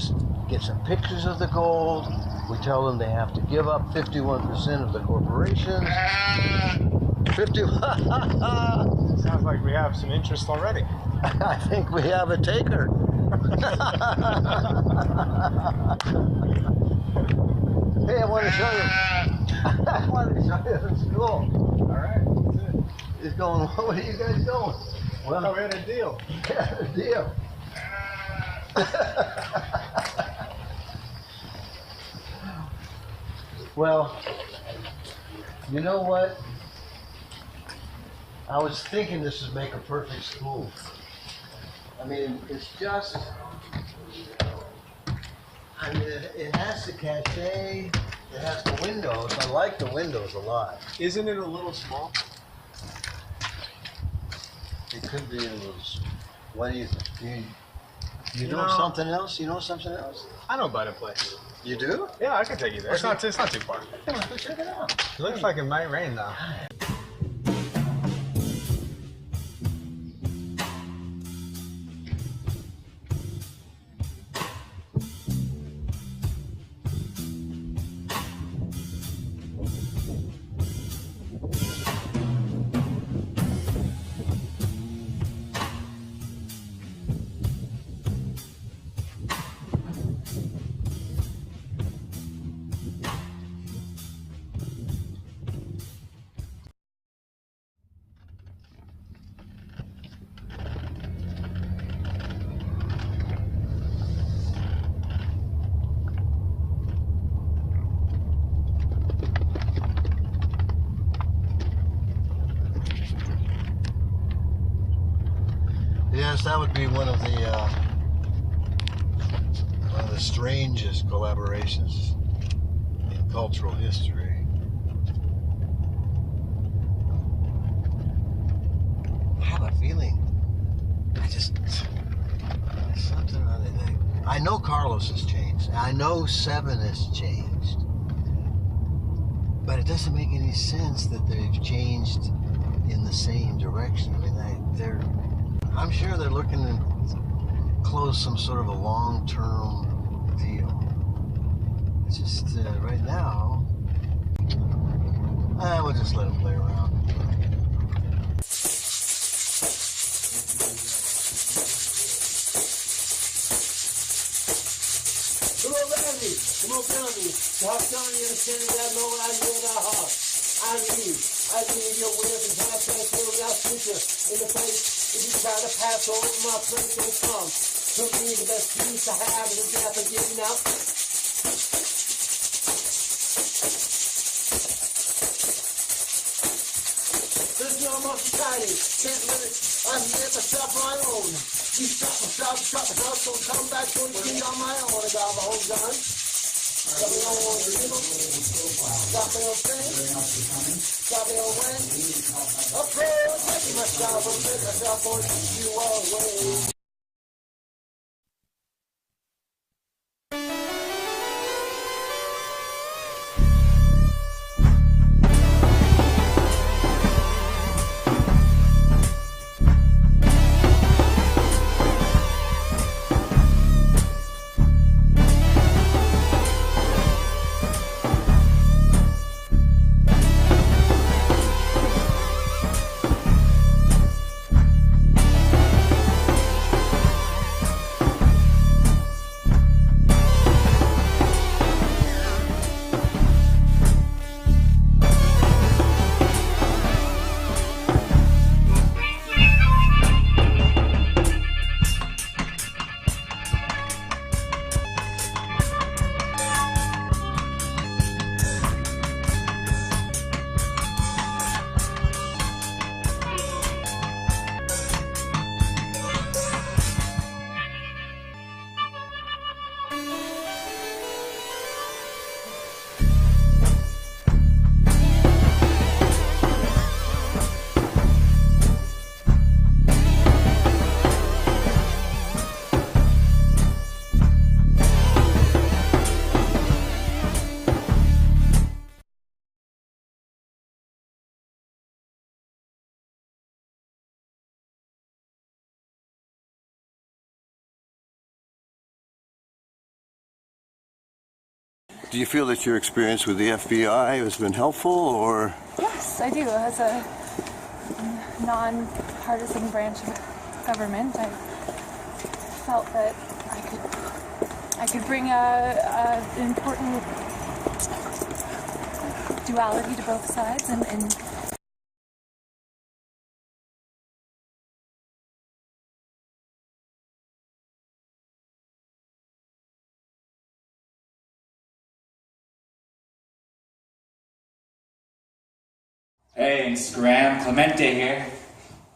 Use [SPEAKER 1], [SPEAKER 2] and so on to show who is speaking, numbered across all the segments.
[SPEAKER 1] just get some pictures of the gold. We tell them they have to give up 51% of the corporations. 51.
[SPEAKER 2] Sounds like we have some interest already.
[SPEAKER 1] I think we have a taker. Hey, I want to show you. I want to show you the school.
[SPEAKER 2] All right, that's it.
[SPEAKER 1] It's going, what are you guys doing? Well,
[SPEAKER 2] we had a deal.
[SPEAKER 1] Yeah, a deal. Well, you know what? I was thinking this would make a perfect school. I mean, it's just, I mean, it has the cachet, it has the windows. I like the windows a lot.
[SPEAKER 2] Isn't it a little small?
[SPEAKER 1] It could be a little, what do you think? You know
[SPEAKER 2] No.
[SPEAKER 1] something else? You know something else?
[SPEAKER 2] I know about a place.
[SPEAKER 1] You do?
[SPEAKER 2] Yeah, I can take you there. It's not too far.
[SPEAKER 1] Come on, go check it out.
[SPEAKER 2] It looks like it might rain though.
[SPEAKER 1] Yes, that would be one of the strangest collaborations in cultural history. I have a feeling. There's something on it. I know Carlos has changed. I know 7 has changed. But it doesn't make any sense that they've changed in the same direction. I mean, I'm sure they're looking to close some sort of a long-term deal. It's just right now, we'll just let them play around.
[SPEAKER 3] Come on, Randy. Come on, Randy. Talk down here and stand there, no, I know that heart. I leave your ways and try to transfer without future in the place. If you try to pass over my place, don't come. Took me the best use to have is the death of giving out. This is almost society. Can't let it. I live myself on my own. You shot myself, so come back to me on my own. I got my own gun. Got my own people. Got my own thing. Got my own way. Approach, making myself, I'm making myself on you always.
[SPEAKER 1] Do you feel that your experience with the FBI has been helpful, or?
[SPEAKER 4] Yes, I do. As a non-partisan branch of government, I felt that I could bring an important duality to both sides, and
[SPEAKER 5] Hey Instagram, Clemente here.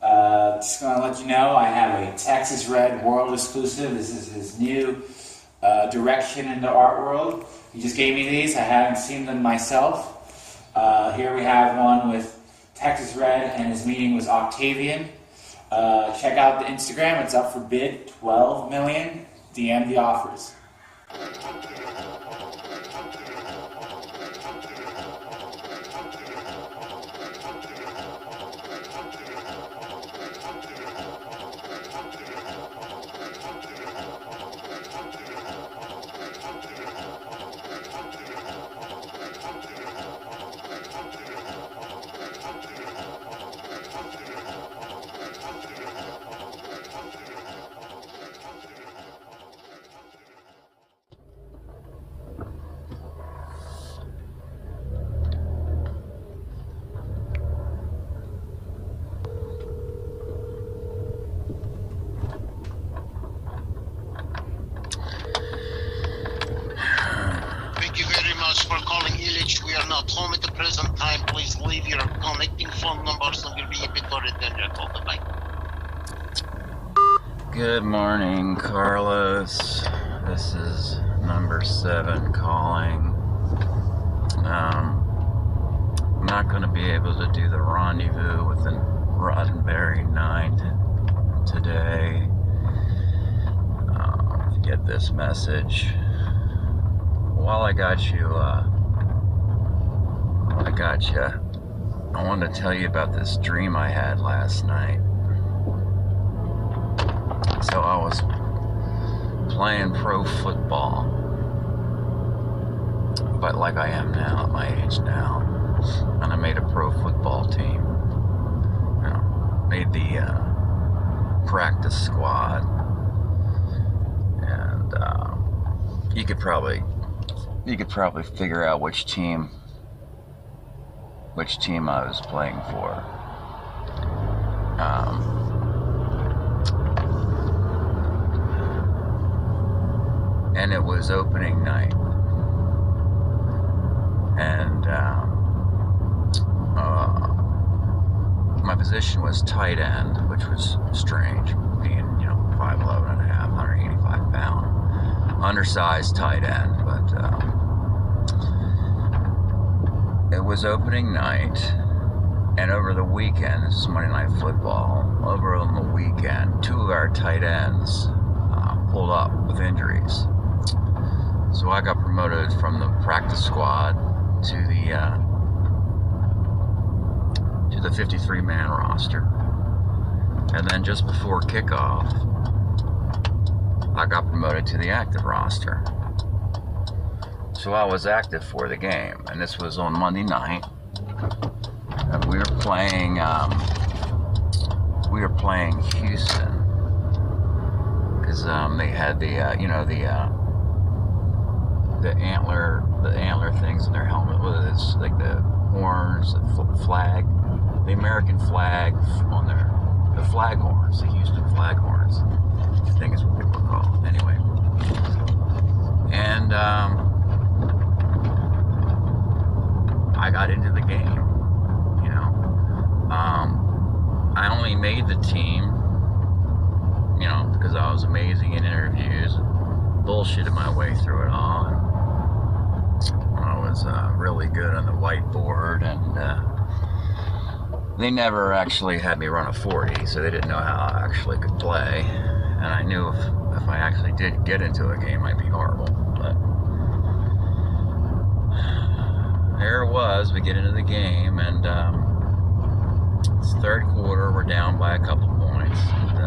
[SPEAKER 5] Just gonna let you know I have a Texas Red World exclusive. This is his new direction into art world. He just gave me these. I haven't seen them myself. Here we have one with Texas Red, and his meaning was Octavian. Check out the Instagram. It's up for bid, 12 million. DM the offers.
[SPEAKER 6] For calling Illich, we are not home at the present time. Please leave your connecting phone numbers and we'll be happy to return your call. Bye.
[SPEAKER 7] Good morning, Carlos. This is number 7 calling. I'm not going to be able to do the rendezvous with the Roddenberry night today. Get this message. While I got you, I wanted to tell you about this dream I had last night. So I was playing pro football, but like I am now, at my age now, and I made a pro football team. You know, made the practice squad, and you could probably figure out which team I was playing for. And it was opening night, and my position was tight end, which was strange, being 5'11 and a half, 185 pound, undersized tight end, but it was opening night, and over the weekend, this is Monday Night Football, over on the weekend, 2 of our tight ends pulled up with injuries. So I got promoted from the practice squad to the 53-man roster. And then just before kickoff, I got promoted to the active roster. So I was active for the game, and this was on Monday night. And we were playing Houston, because they had the antler things in their helmet. It's like the horns, the flag, the American flag on the flag horns, the Houston flag horns, I think is what they were called. Anyway, and I got into the game. I only made the team, because I was amazing in interviews, bullshitted my way through it all, and I was really good on the whiteboard, and they never actually had me run a 40, so they didn't know how I actually could play, and I knew if I actually did get into a game, I'd be horrible, but there it was. We get into the game, and it's third quarter, we're down by a couple points, and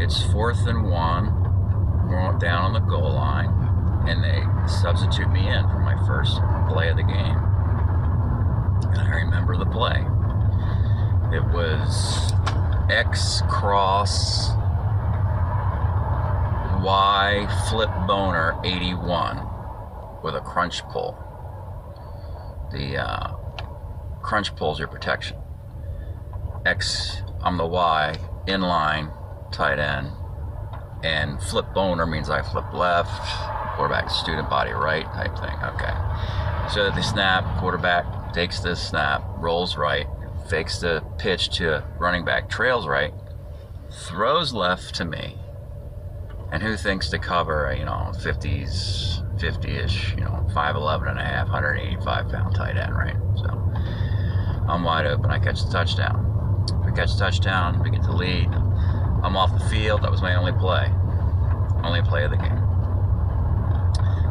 [SPEAKER 7] it's 4th and 1, we're down on the goal line, and they substitute me in for my first play of the game. And I remember the play. It was X cross Y flip boner 81 with a crunch pull. The crunch pull is your protection. X, I'm the Y, inline, tight end, and flip boner means I flip left, quarterback student body right type thing. Okay. So the snap, quarterback takes the snap, rolls right, fakes the pitch to running back, trails right, throws left to me. And who thinks to cover, 50-ish, 5'11 and a half, 185 pound tight end, right? So I'm wide open. I catch the touchdown. We catch the touchdown. We get the lead. I'm off the field. That was my only play of the game.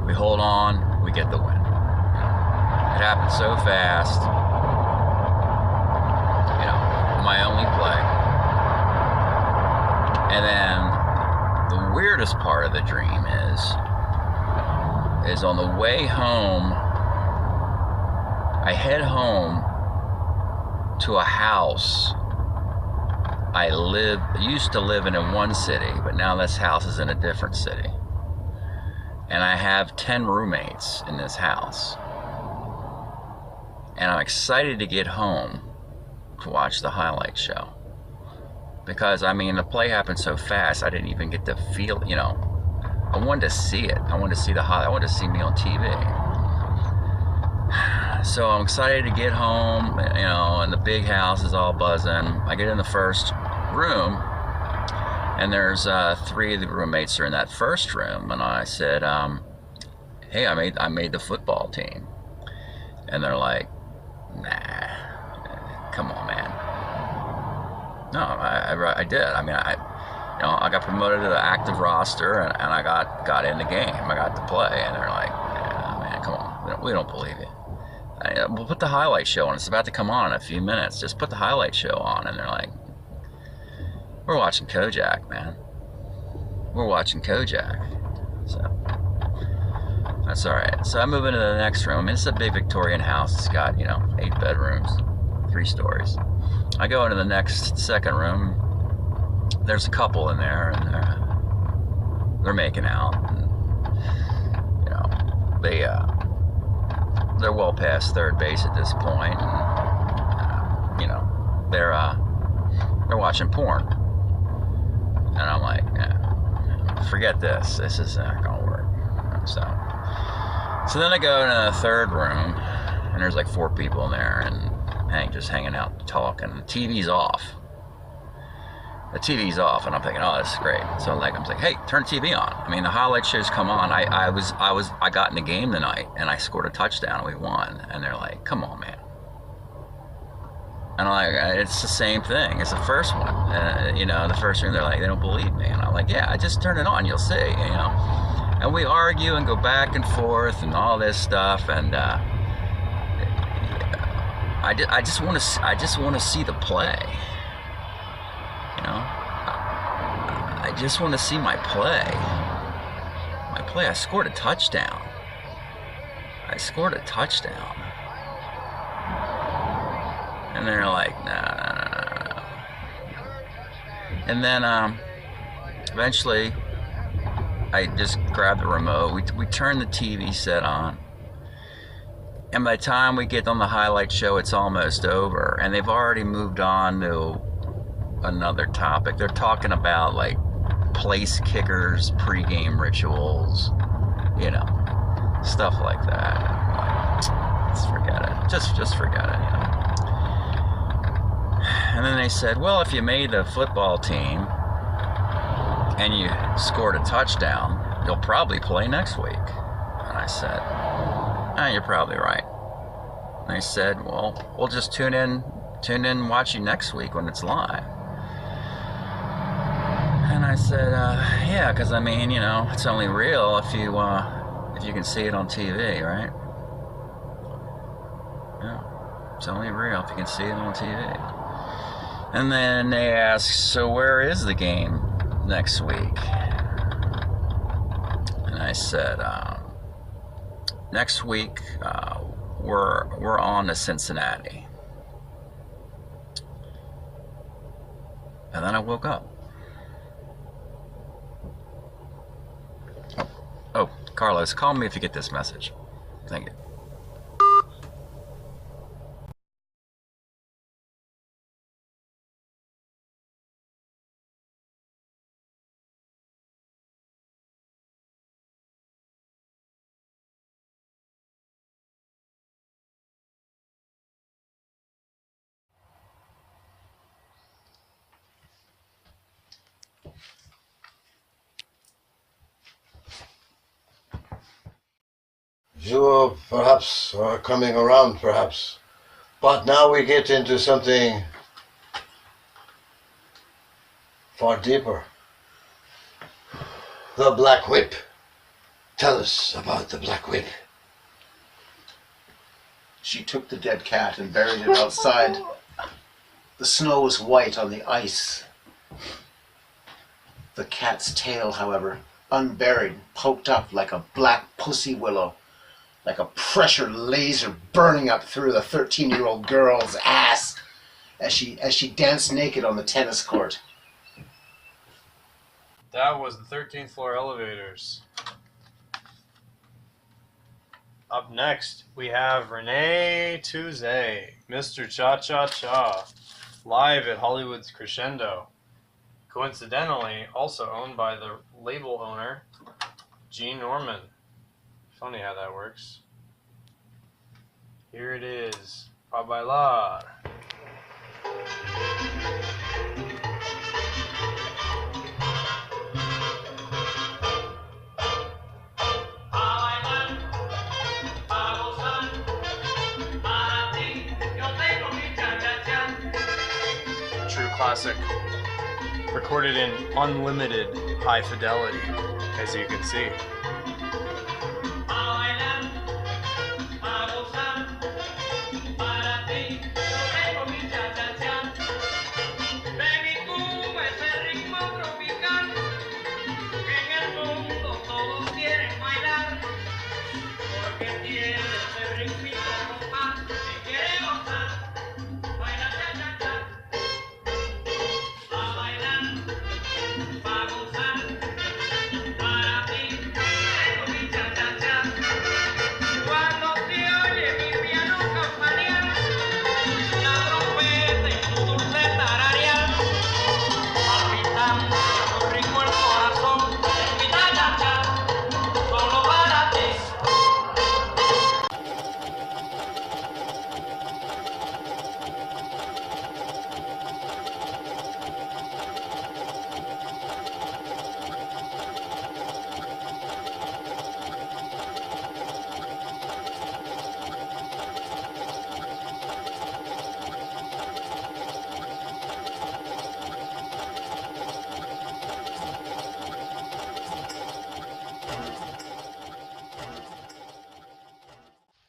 [SPEAKER 7] We hold on. We get the win. It happened so fast. My only play. And then the weirdest part of the dream is on the way home, I head home to a house I used to live in one city, but now this house is in a different city. And I have 10 roommates in this house. And I'm excited to get home to watch the highlight show. Because, the play happened so fast, I didn't even get to feel, I wanted to see it. I wanted to see the highlight. I wanted to see me on TV. So I'm excited to get home, and the big house is all buzzing. I get in the first room, and there's 3 of the roommates are in that first room, and I said, hey, I made the football team. And they're like, nah, come on, man. No, I did. I got promoted to the active roster, and I got in the game. I got to play, and they're like, yeah, man, come on, we don't believe you. We'll put the highlight show on. It's about to come on in a few minutes. Just put the highlight show on. And they're like, we're watching Kojak, man. We're watching Kojak. So that's all right. So I move into the next room. It's a big Victorian house. It's got 8 bedrooms, 3 stories. I go into the second room. There's a couple in there, and they're making out. And, they're well past third base at this point. And, they're watching porn. And I'm like, forget this. This is not gonna work. So then I go into the third room, and there's like 4 people in there, and just hanging out, talking. The TV's off. The TV's off, and I'm thinking, oh, this is great. So I'm like, hey, turn the TV on. The highlight shows come on. I got in the game tonight, and I scored a touchdown, and we won. And they're like, come on, man. And I'm like, it's the same thing. It's the first one. The first room, they're like, they don't believe me. And I'm like, yeah, I just turn it on, you'll see. And we argue and go back and forth and all this stuff, and I just want to see the play. I just want to see my play. I scored a touchdown. And they're like, nah. And then eventually, I just grabbed the remote. We turned the TV set on. And by the time we get on the highlight show, it's almost over. And they've already moved on to another topic. They're talking about like place kickers, pregame rituals, stuff like that. Like, let's forget it. Just forget it. And then they said, well, if you made the football team and you scored a touchdown, you'll probably play next week. And I said, you're probably right. And they said, well, we'll just tune in and watch you next week when it's live. And I said, yeah, because it's only real if you can see it on TV, right? Yeah, it's only real if you can see it on TV. And then they asked, so where is the game next week? And I said, next week, we're on to Cincinnati. And then I woke up. Oh, Carlos, call me if you get this message. Thank you.
[SPEAKER 1] You are perhaps coming around, perhaps. But now we get into something far deeper. The Black Whip. Tell us about the Black Whip.
[SPEAKER 8] She took the dead cat and buried it outside. The snow was white on the ice. The cat's tail, however, unburied, poked up like a black pussy willow, like a pressure laser burning up through the 13-year-old girl's ass as she danced naked on the tennis court.
[SPEAKER 2] That was the 13th floor elevators. Up next, we have Renee Tuesday, Mr. Cha-Cha-Cha, live at Hollywood's Crescendo. Coincidentally, also owned by the label owner, Gene Norman. Funny how that works. Here it is, Pa Bailar. True classic. Recorded in unlimited high fidelity, as you can see.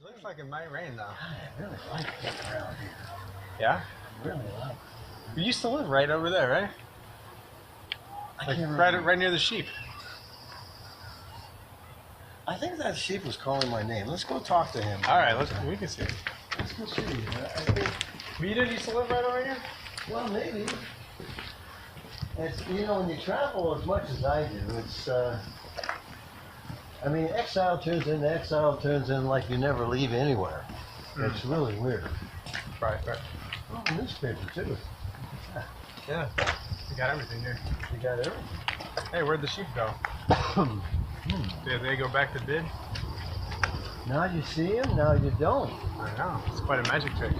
[SPEAKER 2] Looks like it might rain though.
[SPEAKER 1] I really like it around here.
[SPEAKER 2] Yeah?
[SPEAKER 1] I really like it.
[SPEAKER 2] You used to live right over there, right? Like right near the sheep.
[SPEAKER 1] I think that sheep was calling my name. Let's go talk to him.
[SPEAKER 2] All right, we can see.
[SPEAKER 1] Let's go see. I think,
[SPEAKER 2] Vita used to live right over here?
[SPEAKER 1] well, maybe. It's, you know, when you travel as much as I do, it's, I mean, exile turns in like you never leave anywhere. It's really weird.
[SPEAKER 2] Right.
[SPEAKER 1] Oh, newspaper, too.
[SPEAKER 2] Yeah. You got everything here.
[SPEAKER 1] You got everything.
[SPEAKER 2] Hey, where'd the sheep go? Did they go back to bid?
[SPEAKER 1] Now you see him, now you don't.
[SPEAKER 2] I know. It's quite a magic trick.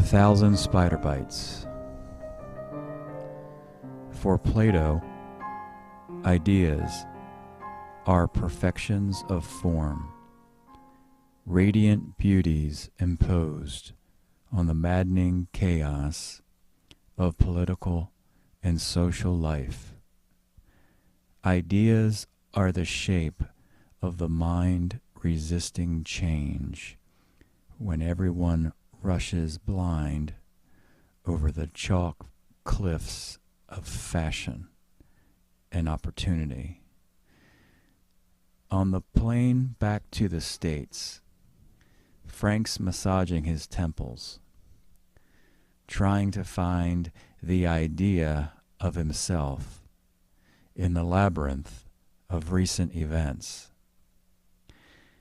[SPEAKER 9] 1,000 spider bites. For Plato, ideas are perfections of form, radiant beauties imposed on the maddening chaos of political and social life. Ideas are the shape of the mind resisting change when everyone rushes blind over the chalk cliffs of fashion and opportunity. On the plane back to the States, Frank's massaging his temples, trying to find the idea of himself in the labyrinth of recent events.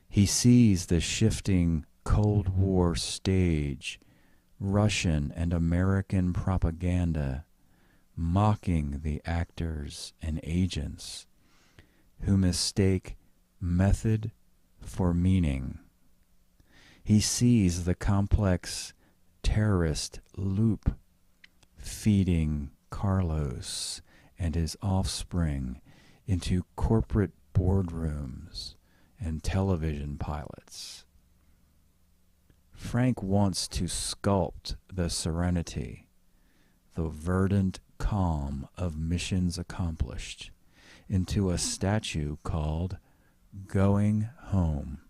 [SPEAKER 9] He sees the shifting Cold War stage, Russian and American propaganda mocking the actors and agents who mistake method for meaning. He sees the complex terrorist loop feeding Carlos and his offspring into corporate boardrooms and television pilots. Frank wants to sculpt the serenity, the verdant calm of missions accomplished, into a statue called Going Home.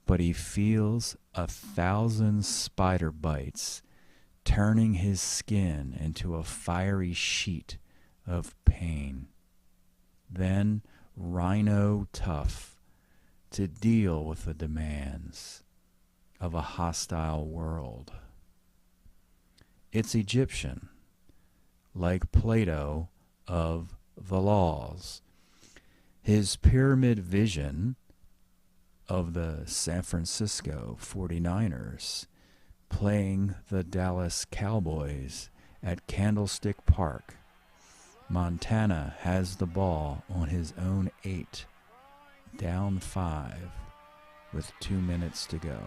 [SPEAKER 9] But he feels 1,000 spider bites turning his skin into a fiery sheet of pain. Then rhino tough to deal with the demands of a hostile world. It's Egyptian, like Plato of the Laws. His pyramid vision of the San Francisco 49ers playing the Dallas Cowboys at Candlestick Park. Montana has the ball on his own 8, down 5, with 2 minutes to go.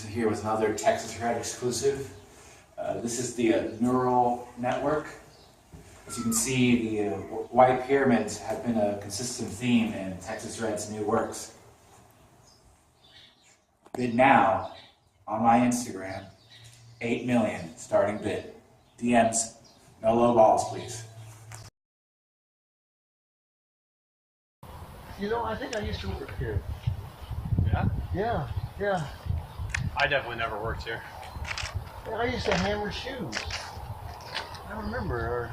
[SPEAKER 5] Here with another Texas Red exclusive. This is the neural network. As you can see, the white pyramids have been a consistent theme in Texas Red's new works. Bid now on my Instagram, 8 million starting bid. DMs, no low balls, please.
[SPEAKER 1] You know, I think I used to work here.
[SPEAKER 2] Yeah?
[SPEAKER 1] Yeah, yeah.
[SPEAKER 2] I definitely never worked here.
[SPEAKER 1] I used to hammer shoes. I remember,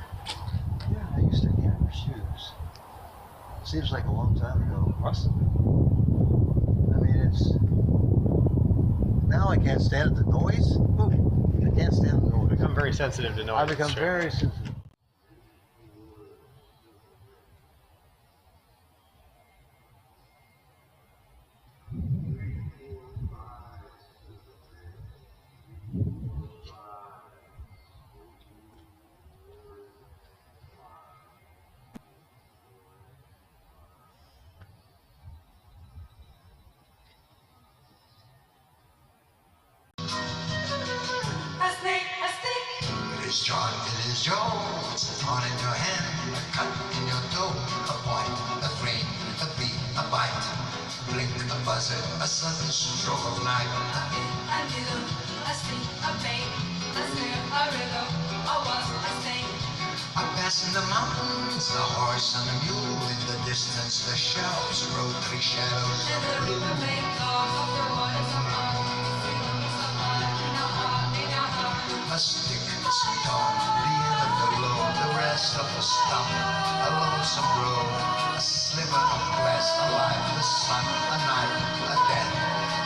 [SPEAKER 1] yeah, I used to hammer shoes. Seems like a long time ago.
[SPEAKER 2] Must have been.
[SPEAKER 1] I mean, it's, now I can't stand the noise. Ooh, I can't stand the noise.
[SPEAKER 2] I've become very sensitive to noise.
[SPEAKER 1] I've become very sensitive. is John, it is Joe. On in your hand, a cut in your toe, a point, a frame, a beat, a bite, blink, a buzzer, a sudden stroke of night.
[SPEAKER 10] A hit, a needle, a street, a pain, a snare, a rhythm, a was, a stain.
[SPEAKER 1] A pass in the mountains, the horse and the mule. In the distance, the shells rode three shadows
[SPEAKER 10] And
[SPEAKER 1] of
[SPEAKER 10] the
[SPEAKER 1] blue.
[SPEAKER 10] river made calls of the waters of love. Freedom is a blood in our heart, in our heart.
[SPEAKER 1] A stick, a stone, the end of the load, the rest of a stump, a lonesome road, a sliver of glass, a life, the sun, a night, a death,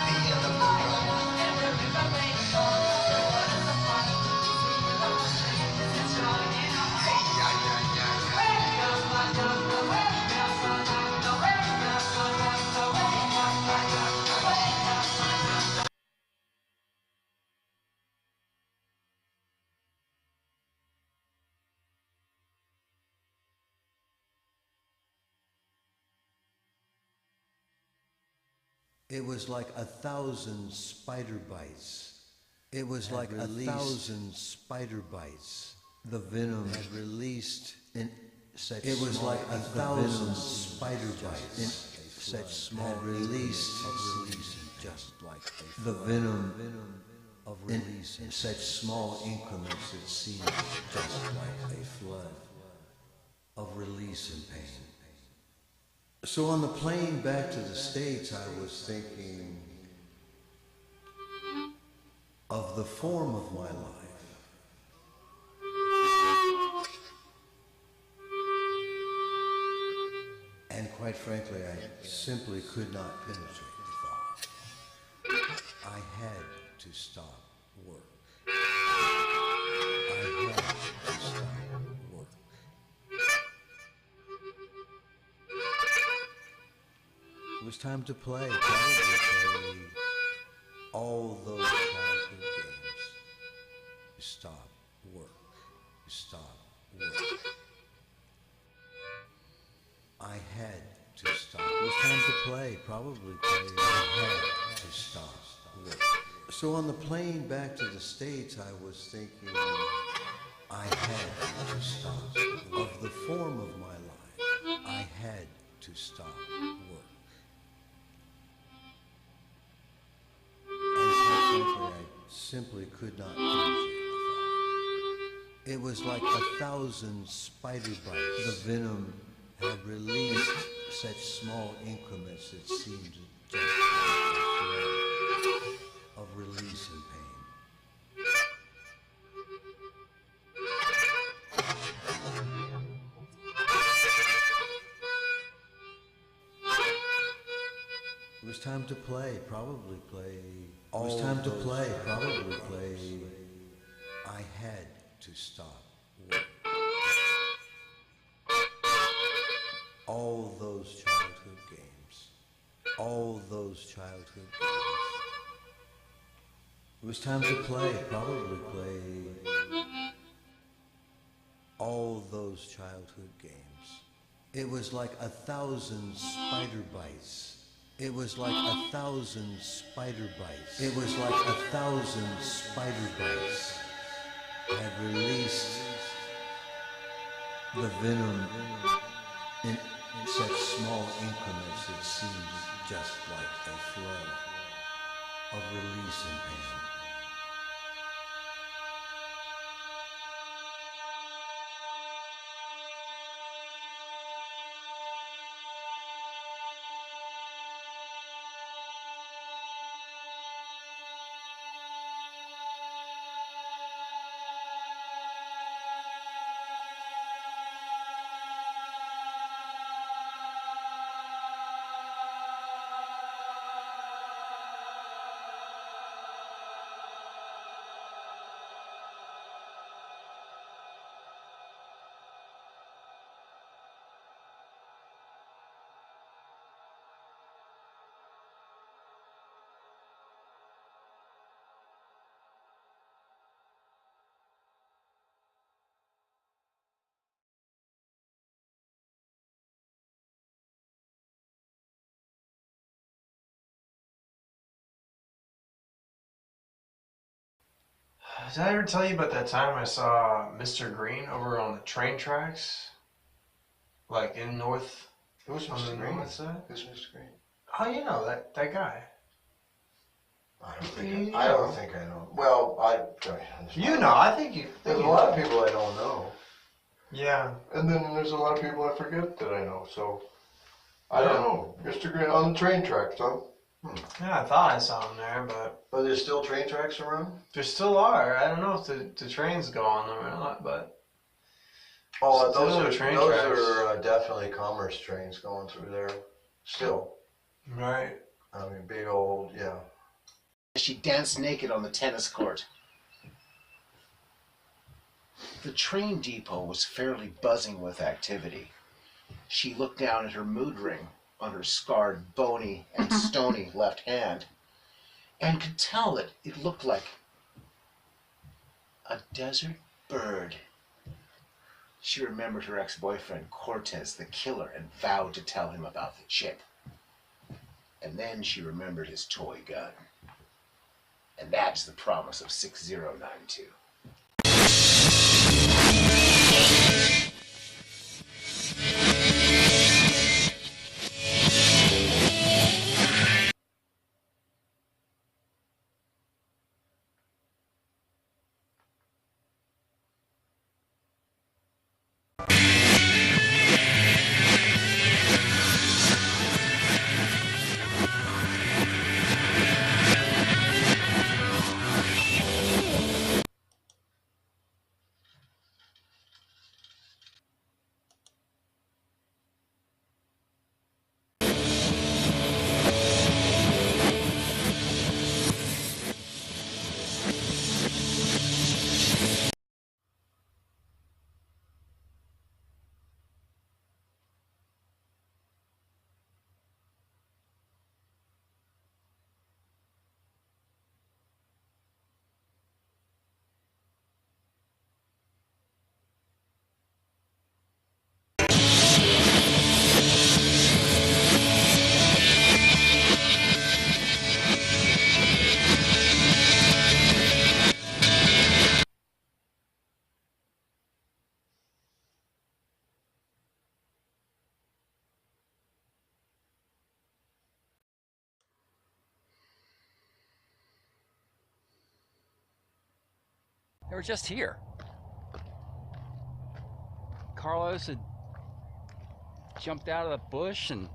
[SPEAKER 1] the end of the run.
[SPEAKER 10] And the river made calls of the waters of love. Freedom of the stream is a strong in our heart.
[SPEAKER 1] Hey, yeah, yeah, yeah, yeah. It was like 1,000 spider bites. It was like 1,000 spider bites. The venom had released in such. It was like 1,000 spider bites. In such small released of releasing, just like the venom of release in such small increments. It seemed just like a flood of release and pain. So on the plane back to the States, I was thinking of the form of my life. And quite frankly, I simply could not penetrate the thought. I had to stop work. I had to stop work. It was time to play, probably play all those childhood games. Stop work. Stop work. I had to stop. It was time to play, probably play. I had to stop work. So on the plane back to the States, I was thinking I had to stop. Of the form of my life, I had to stop work. I simply could not penetrate the thought. It was like 1,000 spider bites. The venom had released such small increments that seemed just like a thread of release and pain. It was time to play, probably play. It was time to play, probably play. I had to stop work. All those childhood games. All those childhood games. It was time to play, probably play. All those childhood games. It was like 1,000 spider bites. It was like 1,000 spider bites. It was like 1,000 spider bites had released the venom in such small increments it seemed just like a flood of release and pain.
[SPEAKER 2] Did I ever tell you about that time I saw Mr. Green over on the train tracks? Like in North.
[SPEAKER 1] Who's
[SPEAKER 2] on
[SPEAKER 1] Mr.
[SPEAKER 2] the
[SPEAKER 1] Green?
[SPEAKER 2] north side?
[SPEAKER 1] Who's Mr. Green?
[SPEAKER 2] Oh, you know that guy.
[SPEAKER 1] I don't think I know. Well,
[SPEAKER 2] You know, I think you.
[SPEAKER 1] There's a lot of people I don't know.
[SPEAKER 2] Yeah.
[SPEAKER 1] And then there's a lot of people I forget that I know. So I don't know. Mr. Green on the train tracks, huh?
[SPEAKER 2] Yeah, I thought I saw him there, but.
[SPEAKER 1] Are there still train tracks around?
[SPEAKER 2] There still are. I don't know if the trains go on them or not, but.
[SPEAKER 1] Oh,
[SPEAKER 2] Still
[SPEAKER 1] those
[SPEAKER 2] train
[SPEAKER 1] are
[SPEAKER 2] tracks.
[SPEAKER 1] definitely commerce trains going through there. Still.
[SPEAKER 2] Right.
[SPEAKER 1] I mean, big old, yeah.
[SPEAKER 8] She danced naked on the tennis court. The train depot was fairly buzzing with activity. She looked down at her mood ring on her scarred, bony, and stony left hand, and could tell that it looked like a desert bird. She remembered her ex-boyfriend, Cortez the killer, and vowed to tell him about the chip. And then she remembered his toy gun. And that's the promise of 6092.
[SPEAKER 11] They were just here. Carlos had jumped out of the bush and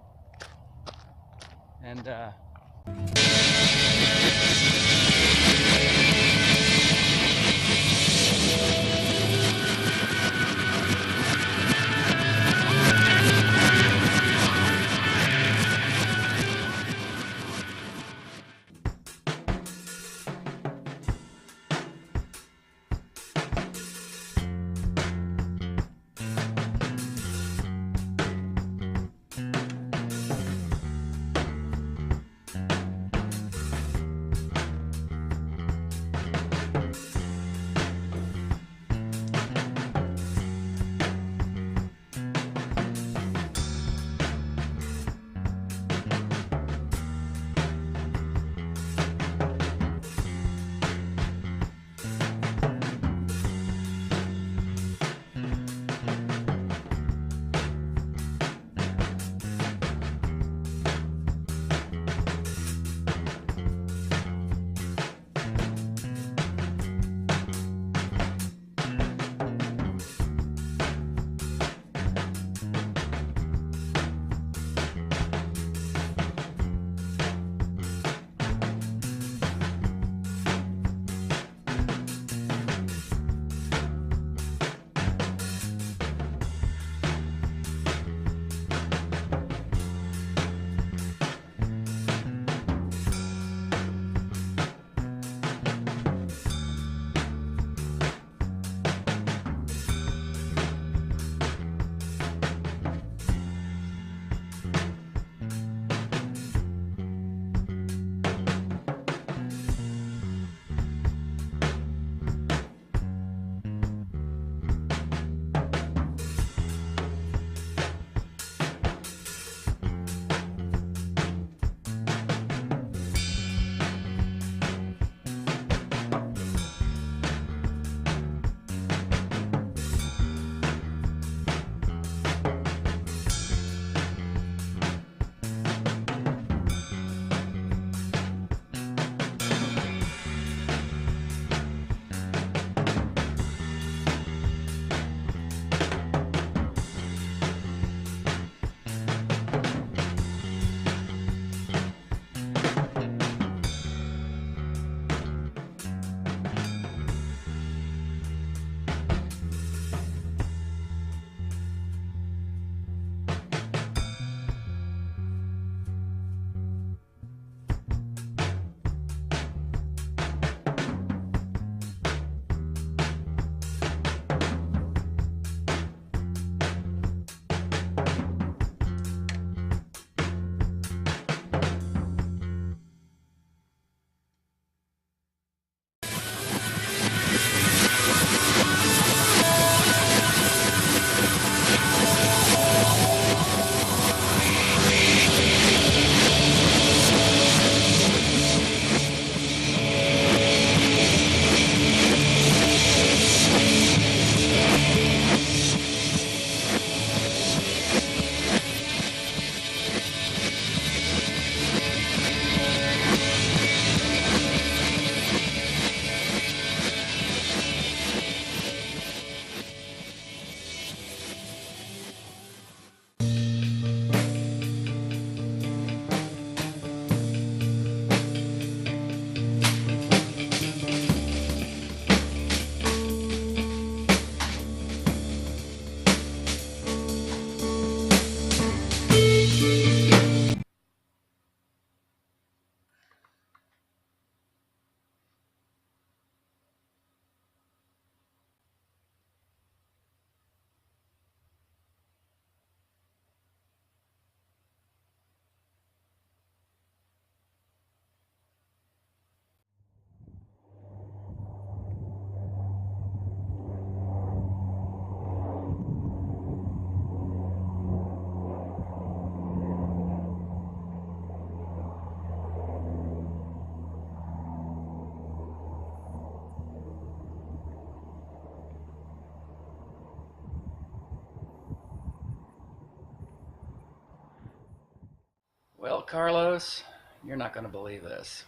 [SPEAKER 11] Carlos, you're not going to believe this.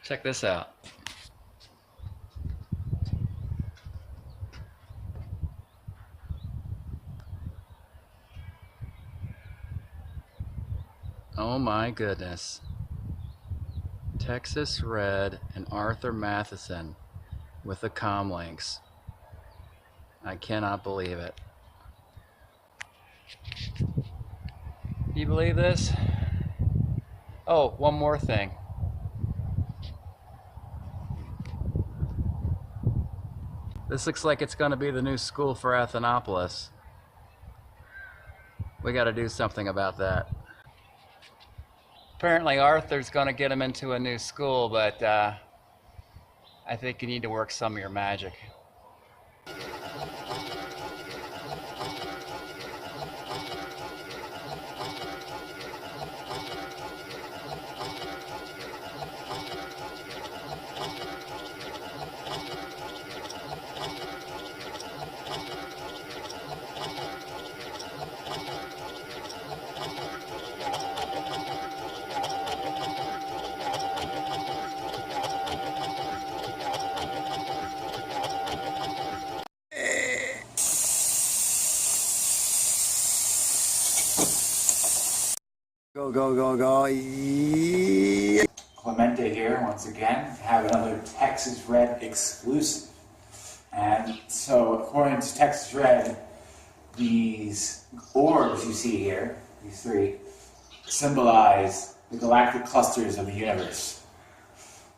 [SPEAKER 11] Check this out. Oh my goodness. Texas Red and Arthur Matheson with the comm links. I cannot believe it. You believe this? Oh, one more thing. This looks like it's going to be the new school for Athenapolis. We got to do something about that. Apparently Arthur's going to get him into a new school, but I think you need to work some of your magic.
[SPEAKER 3] Go, go, go, go. Yeah.
[SPEAKER 5] Clemente here once again. Have another Texas Red exclusive. And so, according to Texas Red, these orbs you see here, these three, symbolize the galactic clusters of the universe.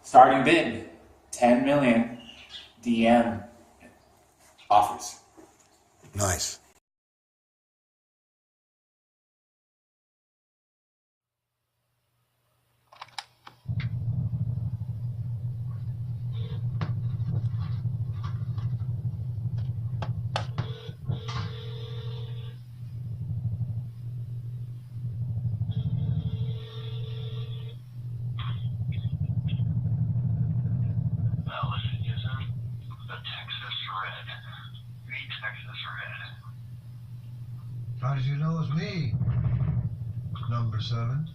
[SPEAKER 5] Starting bid, 10 million DM offers.
[SPEAKER 3] Nice.
[SPEAKER 1] How did you know it was me? Number 7.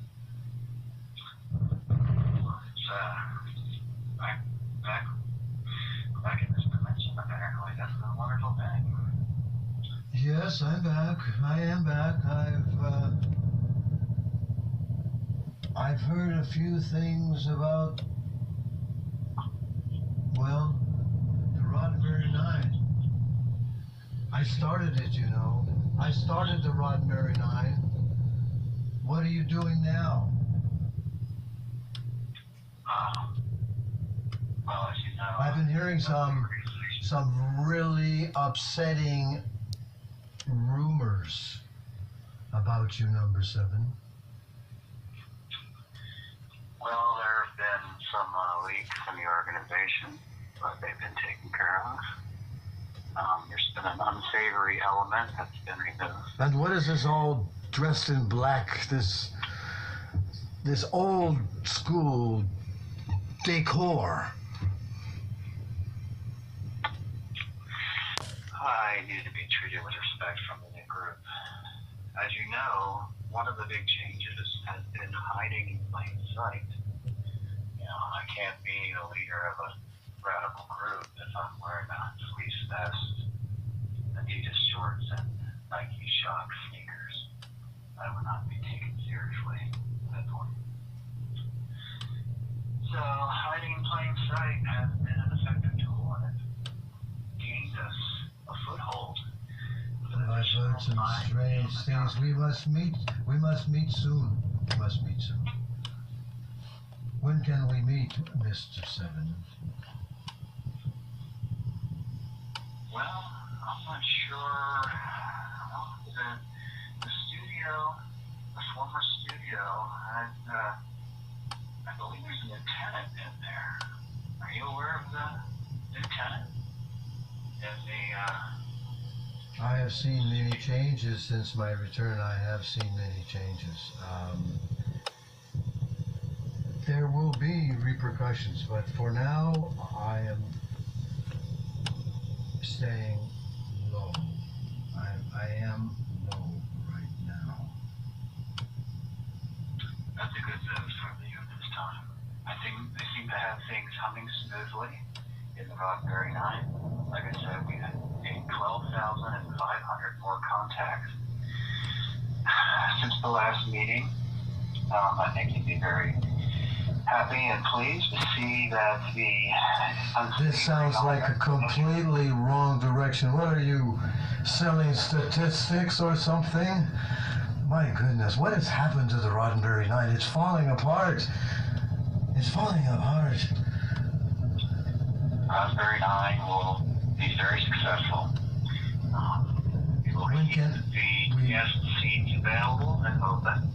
[SPEAKER 12] Back in this dimension, apparently. That's a wonderful thing.
[SPEAKER 1] Yes, I'm back. I am back. I've heard a few things about, well, the Roddenberry 9. I started it, you know. I started the Roddenberry 9. What are you doing now?
[SPEAKER 12] Well, as you know,
[SPEAKER 1] I've been hearing some really upsetting rumors about you, number 7.
[SPEAKER 12] well, there have been some leaks in the organization, but they've been taken care of. There's been an unsavory element that's been removed.
[SPEAKER 1] And what is this all dressed in black, this old school decor?
[SPEAKER 12] I need to be treated with respect from the new group. As you know, one of the big changes has been hiding in plain sight. You know, I can't be the leader of a radical group if I'm wearing a fleece vest, Adidas shorts, and Nike Shox sneakers. I would not be taken seriously at that point. So, hiding in plain sight has been an effective tool, and it gained us a foothold.
[SPEAKER 1] I've heard some strange things. We must meet soon. We must meet soon. When can we meet, Mr. 7?
[SPEAKER 12] Well, I'm not sure. Well, the studio, the former studio, I believe there's a new tenant in there. Are you aware of the new tenant?
[SPEAKER 1] I have seen many changes since my return. I have seen many changes. There will be repercussions, but for now, I am staying low. I am low right now.
[SPEAKER 12] That's a good move from you this time. I think they seem to have things humming smoothly in the Roddenberry 9. Like I said, we had 12,500 more contacts since the last meeting. I think you'd be very happy and pleased to see that the...
[SPEAKER 1] This sounds like a completely wrong direction. What are you, selling statistics or something? My goodness, what has happened to the Roddenberry 9? It's falling apart. It's falling apart.
[SPEAKER 12] Roddenberry 9 will be very successful. We will keep the guest seats available and open,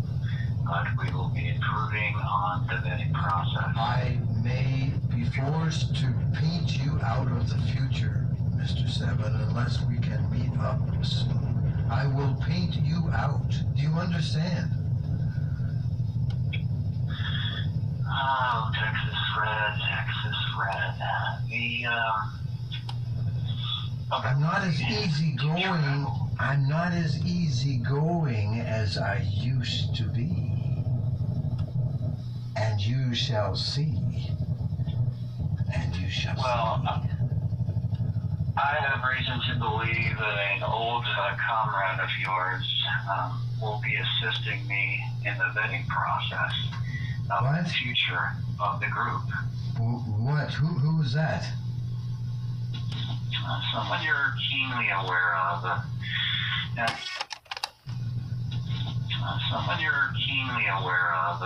[SPEAKER 12] but we will be improving on the vetting process.
[SPEAKER 1] I may be forced to paint you out of the future, Mr. Seven, unless we can meet up soon. I will paint you out. Do you understand?
[SPEAKER 12] Oh, Texas Red, Texas Red.
[SPEAKER 1] I'm not as easygoing. I'm not as easygoing as I used to be. And you shall see. And you shall see.
[SPEAKER 12] I have reason to believe that an old comrade of yours will be assisting me in the vetting process of the future of the group.
[SPEAKER 1] What? Who is that?
[SPEAKER 12] Someone you're keenly aware of. Someone you're keenly aware of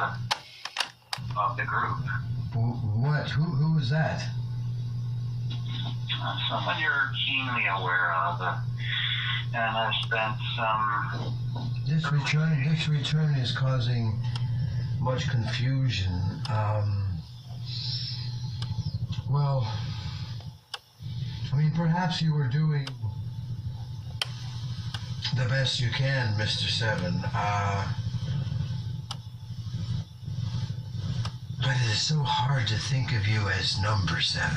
[SPEAKER 12] the group.
[SPEAKER 1] What? Who is that?
[SPEAKER 12] Someone you're keenly aware of, and I've spent some...
[SPEAKER 1] This return is causing much confusion. Well, I mean, perhaps you were doing the best you can, Mr. Seven. But it is so hard to think of you as number 7.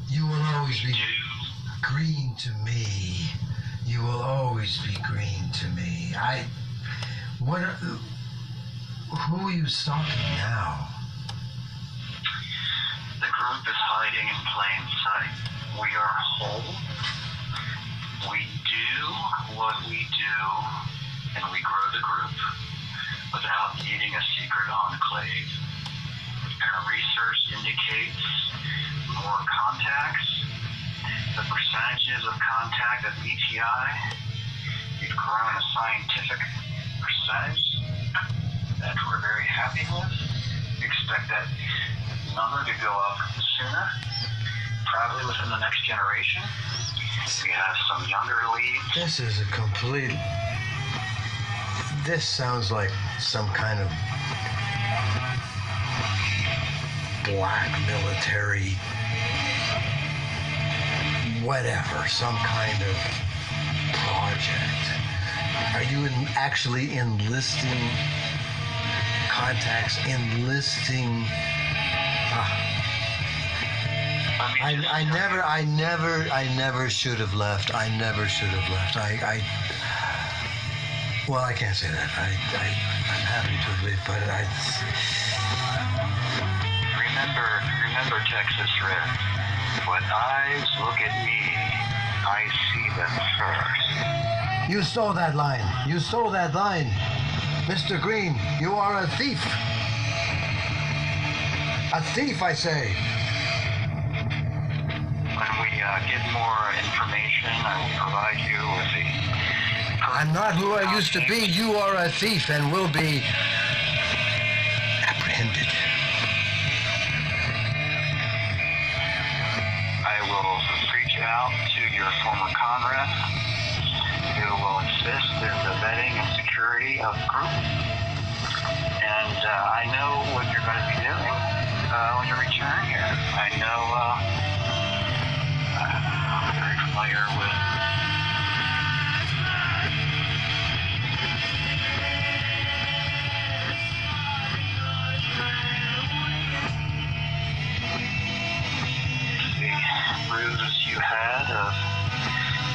[SPEAKER 1] You will always be green to me. You will always be green to me. Who are you stalking now?
[SPEAKER 12] The group is hiding in plain sight. We are whole. We do what we do, and we grow the group without needing a secret enclave. Our research indicates more contacts, the percentages of contact at BTI, we've grown a scientific percentage that we're very happy with. We expect that number to go up sooner, probably within the next generation. We have some younger leads.
[SPEAKER 1] This is a complete... This sounds like some kind of black military, whatever, some kind of project. Are you actually enlisting contacts, enlisting... I never should have left. I never should have left. Well, I can't say that. I'm happy to leave, but
[SPEAKER 12] Remember, Texas Red. When eyes look at me, I see them first.
[SPEAKER 1] You stole that line. You stole that line. Mr. Green, you are a thief. A thief, I say.
[SPEAKER 12] When we get more information, I will provide you with the...
[SPEAKER 1] I'm not who I used to be. You are a thief and will be apprehended.
[SPEAKER 12] I will reach out to your former comrade who will assist in the vetting and security of the group. And I know what you're going to be doing when you return here. I know I'm very familiar with ruse you had of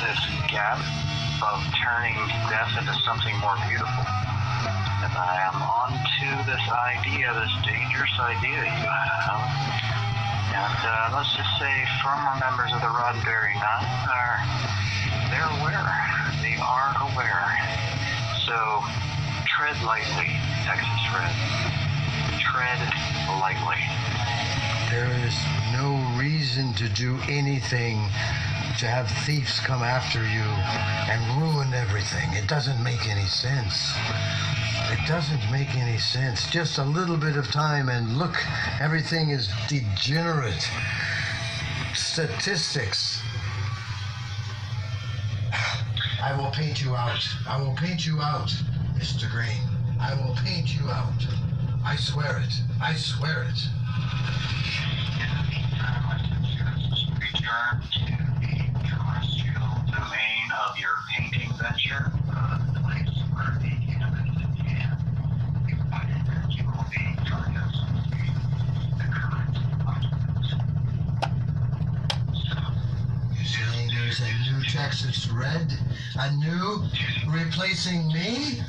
[SPEAKER 12] this gap of turning death into something more beautiful. And I am on to this idea, this dangerous idea you have. And let's just say former members of the Roddenberry Nine they're aware. They are aware. So tread lightly, Texas Red. Tread lightly.
[SPEAKER 1] There is no reason to do anything to have thieves come after you and ruin everything. It doesn't make any sense. It doesn't make any sense. Just a little bit of time and look, everything is degenerate. Statistics. I will paint you out. I will paint you out, Mr. Green. I will paint you out. I swear it. I swear it.
[SPEAKER 12] Return to the terrestrial domain of your painting venture, the place where the cannabis began. You will be joining us in the current occupants.
[SPEAKER 1] You're saying there's a new Texas Red? A new replacing me?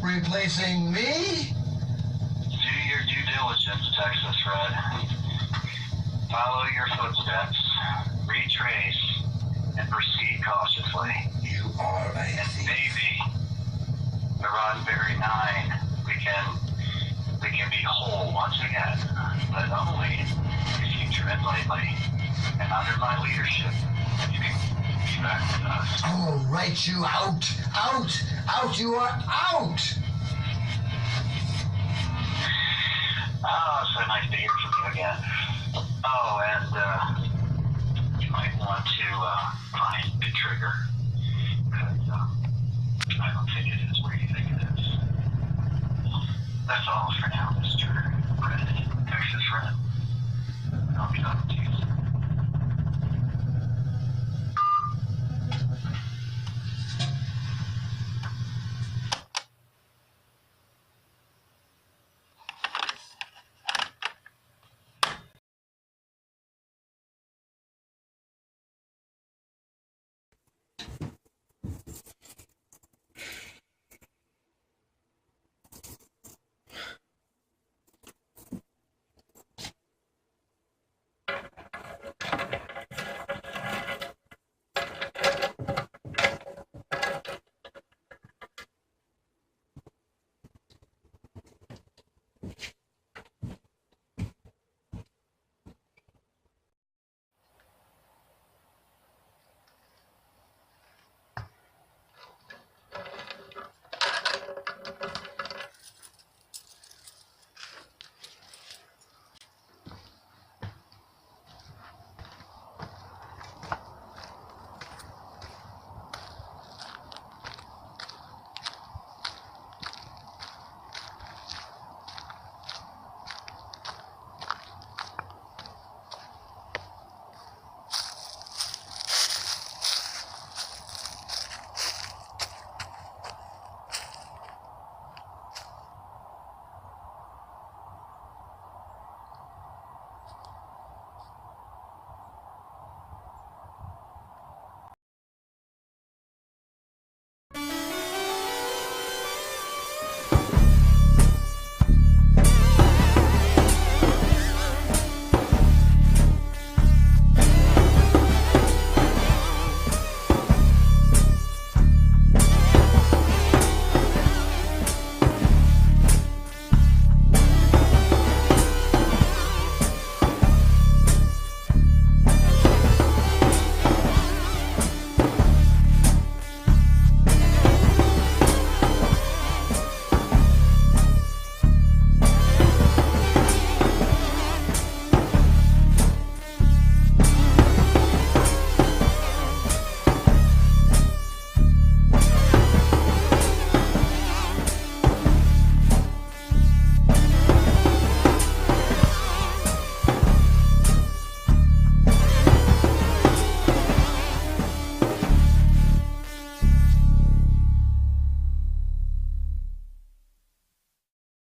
[SPEAKER 1] Replacing me?
[SPEAKER 12] Do your due diligence, Texas Red. Follow your footsteps, retrace, and proceed cautiously.
[SPEAKER 1] You are a
[SPEAKER 12] And
[SPEAKER 1] thief.
[SPEAKER 12] maybe the Roddenberry Nine, we can be whole once again, but only if you tread lightly. And under my leadership, you can be back with us.
[SPEAKER 1] I will write you out. Out. Out. You are out.
[SPEAKER 12] Oh, so nice to hear from you again. Oh, and you might want to find the trigger, because I don't think it is where you think it is. That's all for now, Mr. Red, Texas Red. I'll be talking to you.